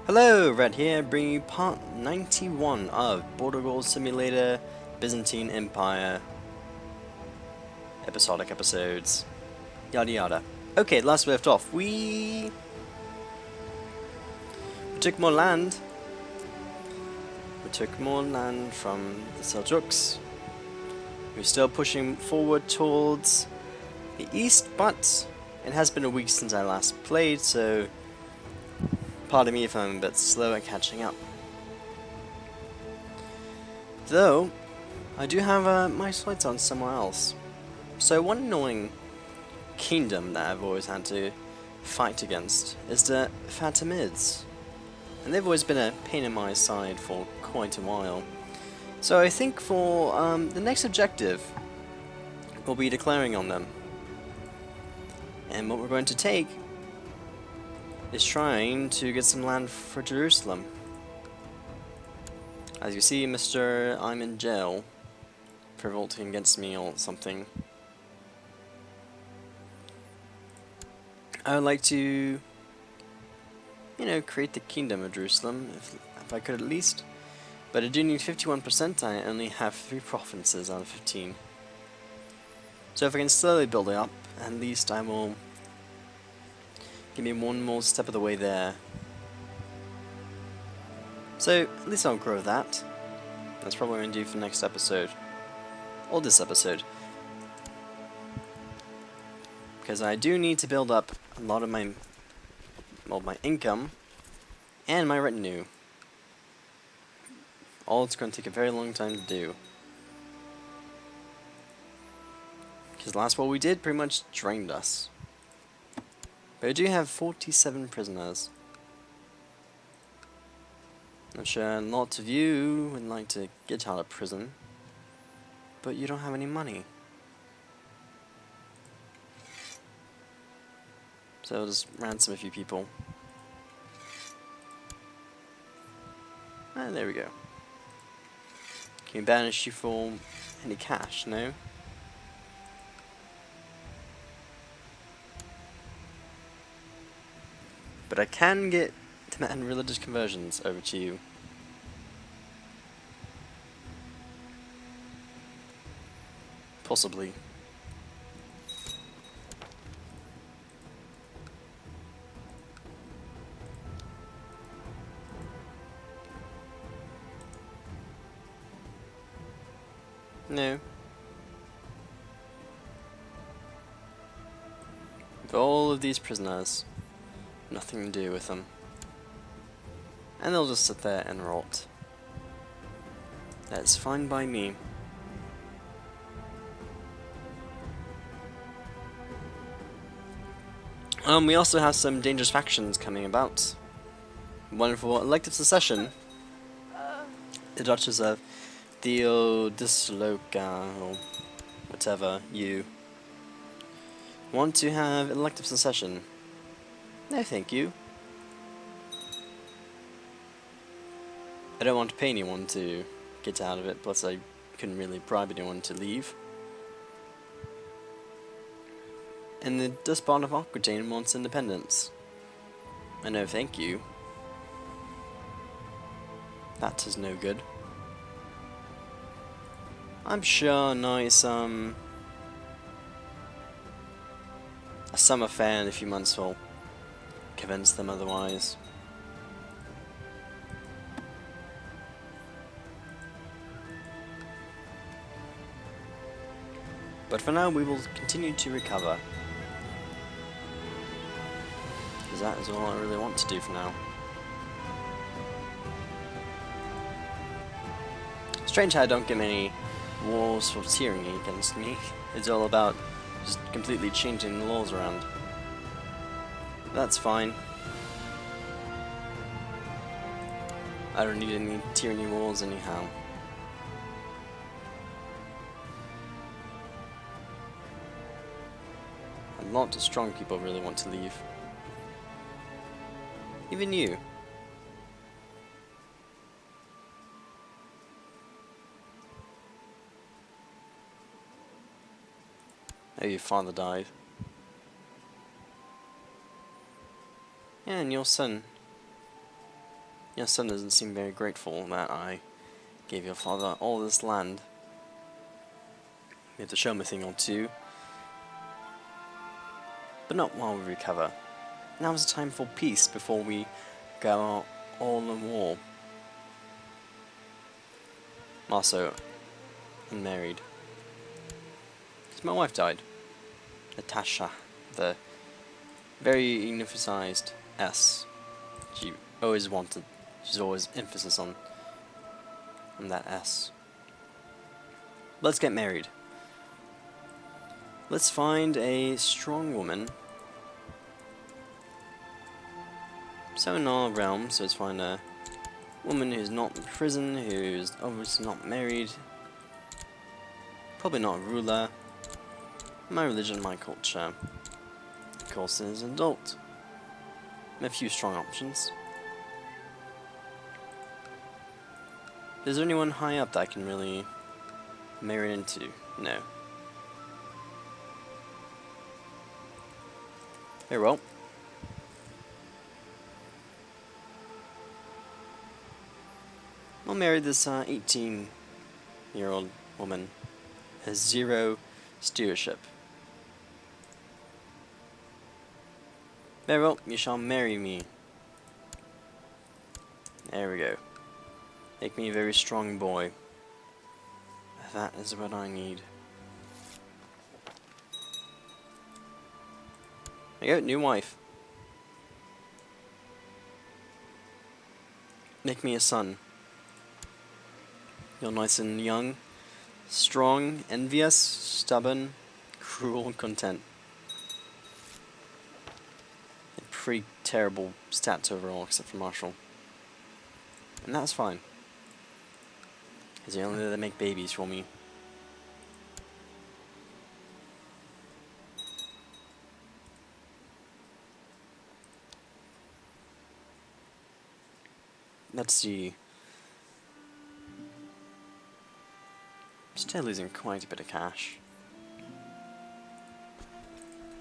Hello, Red here, bringing you part 91 of Border Goal Simulator Byzantine Empire episodic episodes. Yada yada. Okay, last we left off, we took more land. We took more land from the Seljuks. We're still pushing forward towards the east, but it has been a week since I last played, so pardon me if I'm a bit slow at catching up. Though, I do have my sights on somewhere else. So one annoying kingdom that I've always had to fight against is the Fatimids. And they've always been a pain in my side for quite a while. So I think for the next objective, we'll be declaring on them. And what we're going to take is trying to get some land for Jerusalem. As you see, Mr. I'm in jail for revolting against me or something. I would like to, create the Kingdom of Jerusalem, if I could at least. But I do need 51%, I only have 3 provinces out of 15. So if I can slowly build it up, at least I will give me one more step of the way there. So, at least I'll grow that. That's probably what I'm going to do for the next episode. Or this episode. Because I do need to build up a lot of my income and my retinue. All it's going to take a very long time to do. Because last what we did pretty much drained us. But I do have 47 prisoners. I'm sure lots of you would like to get out of prison, but you don't have any money. So I'll just ransom a few people. And there we go. Can we banish you for any cash? No? But I can get demand religious conversions over to you. Possibly. No. With all of these prisoners, nothing to do with them. And they'll just sit there and rot. That's fine by me. We also have some dangerous factions coming about. One for elective secession. The Duchess of Theodosiloka, or whatever, you want to have elective secession. No thank you. I don't want to pay anyone to get out of it, plus I couldn't really bribe anyone to leave. And the Despot of Aquitaine wants independence. I know thank you. That is no good. I'm sure a summer fair in a few months will convince them otherwise. But for now we will continue to recover. Because that is all I really want to do for now. Strange how I don't get many wars for tyranny against me. It's all about just completely changing the laws around. That's fine. I don't need any tyranny wars anyhow. A lot of strong people really want to leave. Even you. Oh, your father died. Yeah, and your son. Your son doesn't seem very grateful that I gave your father all this land. You have to show him a thing or two, but not while we recover. Now is the time for peace before we go out all in war. Also, I'm married. Because my wife died. Natasha, the very emphasized S. She always wanted, she's always emphasis on that S. Let's get married. Let's find a strong woman. So in our realm, so let's find a woman who's not in prison, who's obviously not married, probably not a ruler. My religion, my culture. Of course, is an adult. A few strong options. Is there anyone high up that I can really marry into? No. Very well. I'll marry this 18-year-old woman. Has 0 stewardship. Very well, you shall marry me. There we go. Make me a very strong boy. That is what I need. There you go, new wife. Make me a son. You're nice and young, strong, envious, stubborn, cruel, content. Pretty terrible stats overall, except for Marshall. And that's fine. Because they only let them make babies for me. Let's see. Still losing quite a bit of cash.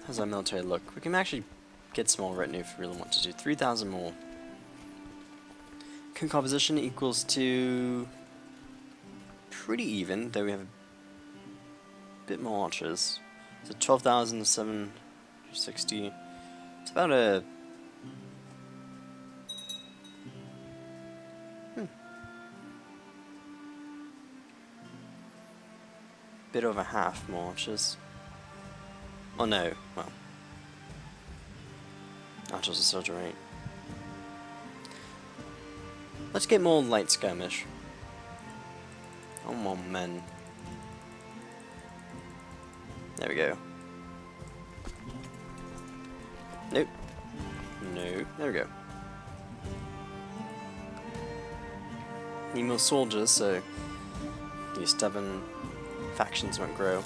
How's our military look? We can actually get small retinue if we really want to do 3,000 more. Composition equals to pretty even, though we have a bit more archers. So 12,760. It's about a bit over half more archers. Oh no, well. Archers are soldier 8. Let's get more light skirmish. Oh, more men. There we go. Nope. No. There we go. Need more soldiers, so these stubborn factions won't grow.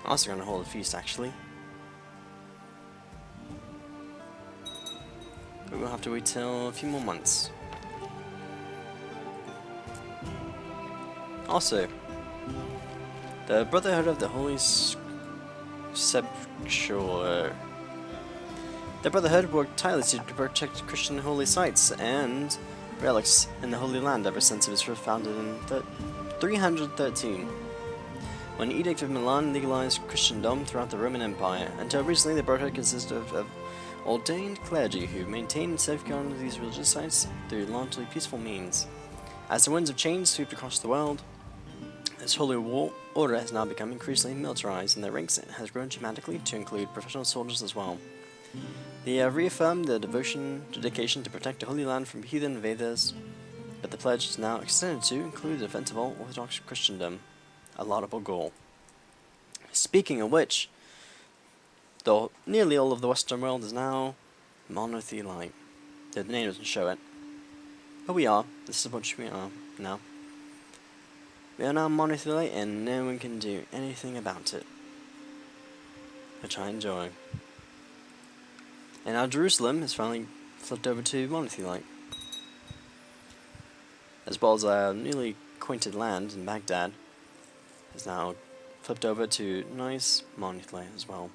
Also gonna hold a feast, actually. But we'll have to wait till a few more months. Also, the Brotherhood of the Holy Sepulchre. The Brotherhood worked tirelessly to protect Christian holy sites and relics in the Holy Land ever since it was first founded in 313. When the Edict of Milan legalized Christendom throughout the Roman Empire. Until recently, the Brotherhood consisted of ordained clergy who maintained and safeguarded these religious sites through largely peaceful means. As the winds of change swept across the world, this holy order has now become increasingly militarized, and their ranks has grown dramatically to include professional soldiers as well. They have reaffirmed their dedication to protect the Holy Land from heathen invaders, but the pledge is now extended to include the defense of all Orthodox Christendom. A laudable goal. Speaking of which, though nearly all of the Western world is now monothelite. The name doesn't show it. But we are. This is what we are now. We are now monothelite and no one can do anything about it. Which I enjoy. And now Jerusalem has finally flipped over to monothelite. As well as our newly acquainted land in Baghdad has now flipped over to nice monothelite as well.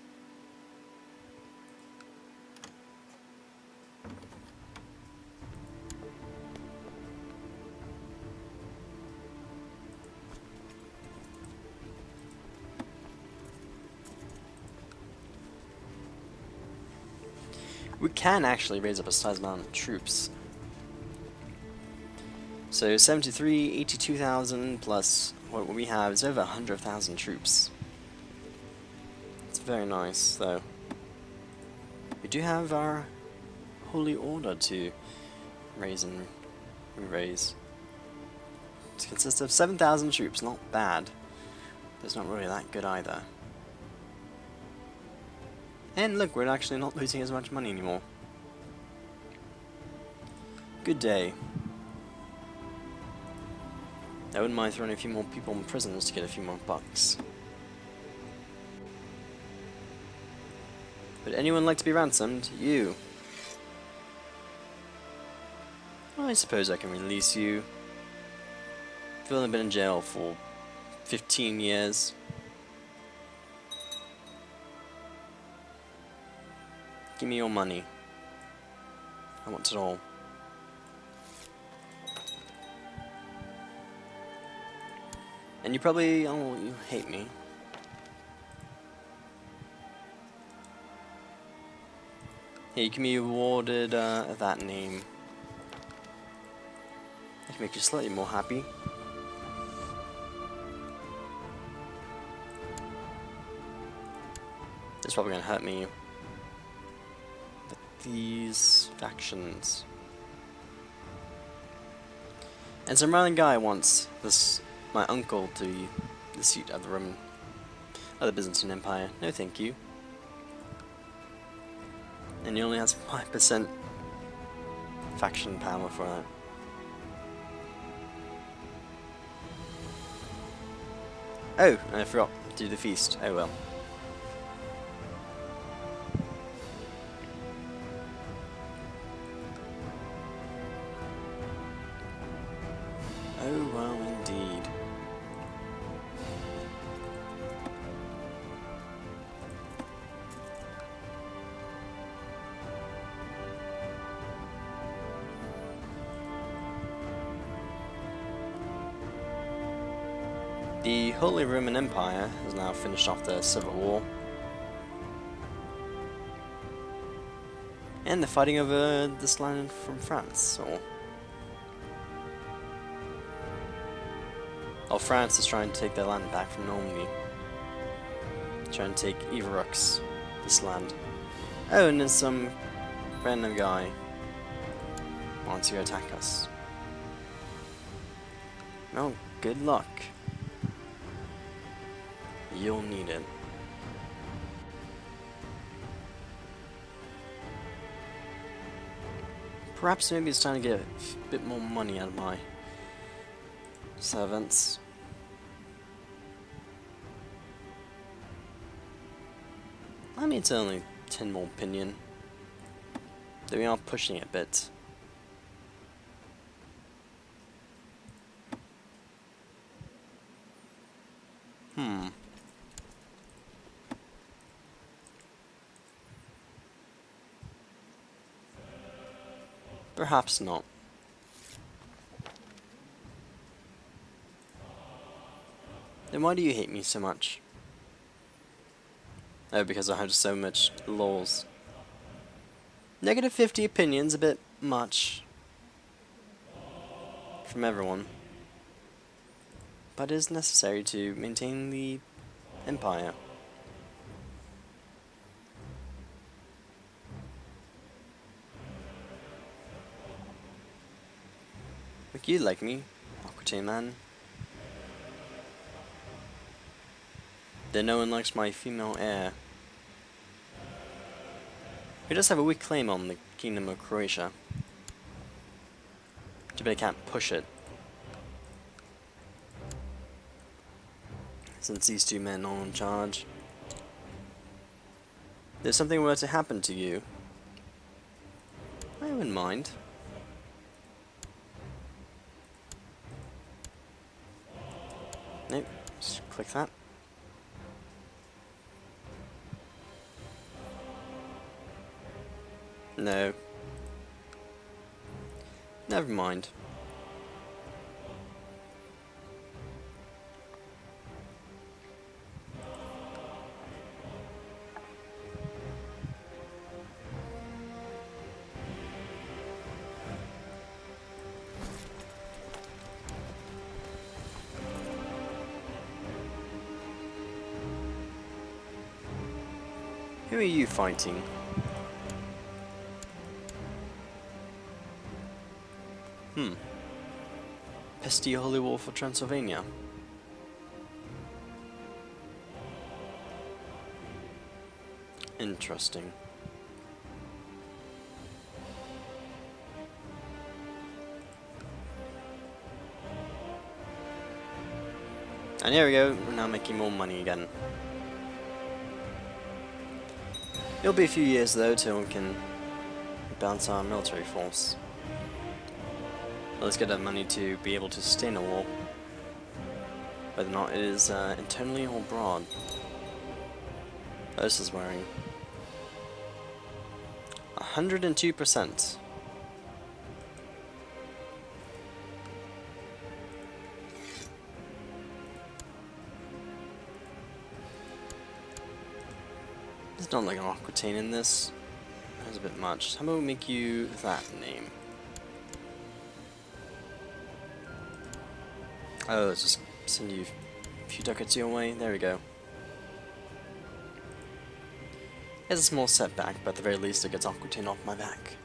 We can actually raise up a sizable amount of troops. So 73, 82,000 plus what we have is over 100,000 troops. It's very nice, though. We do have our Holy Order to raise and raise. It consists of 7,000 troops, not bad. But it's not really that good either. And look, we're actually not losing as much money anymore. Good day. I wouldn't mind throwing a few more people in prisons to get a few more bucks. Would anyone like to be ransomed? You. Well, I suppose I can release you. You've only been in jail for 15 years. Give me your money. I want it all. And you probably, oh, you hate me. Here, you can be awarded that name. I can make you slightly more happy. It's probably gonna hurt me. But these factions. And some random guy wants my uncle to be the seat of the Byzantine Empire. No, thank you. And he only has 5% faction power for that. Oh, and I forgot to do the feast. Oh well. Oh well, indeed. The Holy Roman Empire has now finished off their civil war. And they're fighting over this land from France, or France is trying to take their land back from Normandy. Trying to take Iverux, this land. Oh, and then some random guy wants to attack us. Oh, good luck. You'll need it. Perhaps maybe it's time to get a bit more money out of my servants. I mean, it's only 10 more opinion. Though we are pushing it a bit. Perhaps not. Then why do you hate me so much? Oh, because I have so much laws. Negative 50 opinions, a bit much. From everyone. But it is necessary to maintain the empire. Look, you like me, Aquitaine man. Then no one likes my female heir. He does have a weak claim on the Kingdom of Croatia. Too bad I can't push it. Since these two men are in charge. If something were to happen to you, I wouldn't mind. Nope, just click that. No. Never mind. Who are you fighting? Pesty Holy War for Transylvania. Interesting. And here we go, we're now making more money again. It'll be a few years though till we can balance our military force. Let's get that money to be able to sustain a war, whether or not it is internally or abroad. Oh, this is worrying. 102%. There's not like an Aquitaine in this. That's a bit much. How about we make you that name? Oh, let's just send you a few ducats your way. There we go. It's a small setback, but at the very least it gets Aquitaine off my back.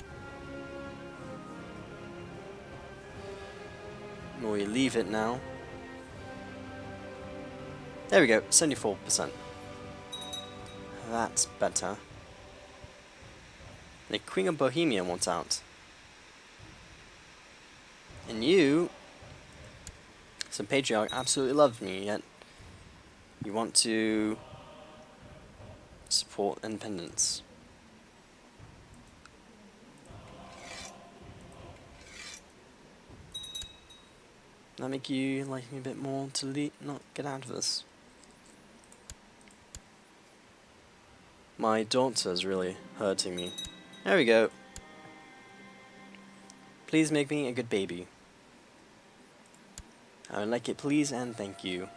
We leave it now. There we go, 74%. That's better. The Queen of Bohemia wants out. And you, some patriarch, absolutely loves me, yet you want to support independence. That make you like me a bit more to not get out of this? My daughter's really hurting me. There we go. Please make me a good baby. I would like it, please, and thank you.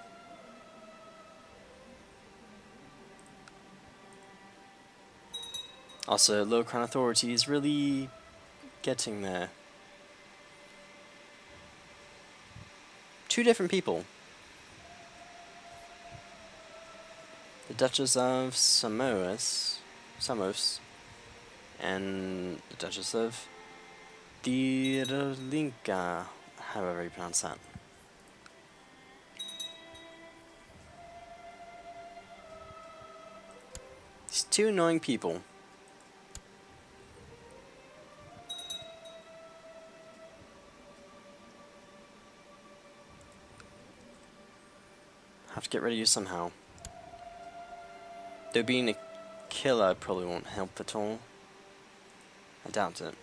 Also, Low Crown Authority is really getting there. 2 different people. The Duchess of Samos, and the Duchess of Dirlinka, however you pronounce that. These 2 annoying people. Have to get rid of you somehow. Though being a killer probably won't help at all. I doubt it.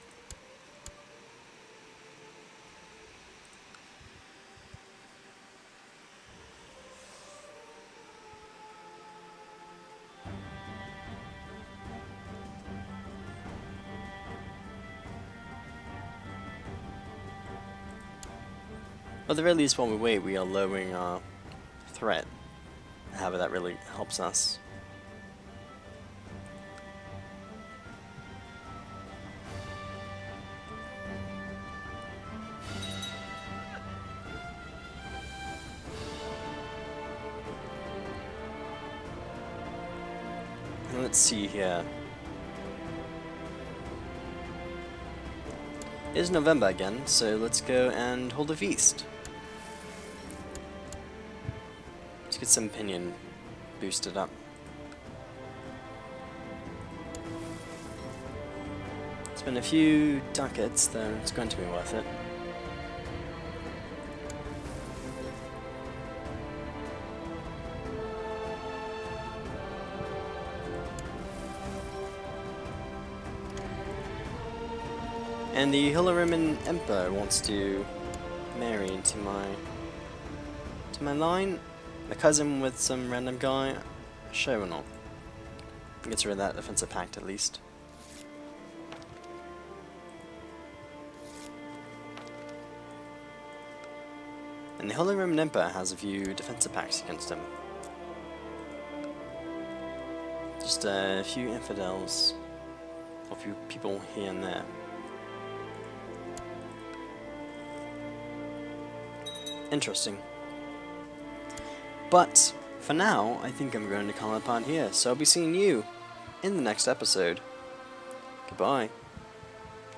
At the very least, while we wait, we are lowering our threat. However, that really helps us. Let's see here. It is November again, so let's go and hold a feast. Let's get some opinion boosted up. Spend a few ducats, though it's going to be worth it. And the Roman Emperor wants to marry into my line. My cousin with some random guy. Sure or not. Gets rid of that defensive pact at least. And the Holy Roman Emperor has a few defensive pacts against him. Just a few infidels. Or a few people here and there. Interesting. But, for now, I think I'm going to call it upon here, so I'll be seeing you in the next episode. Goodbye.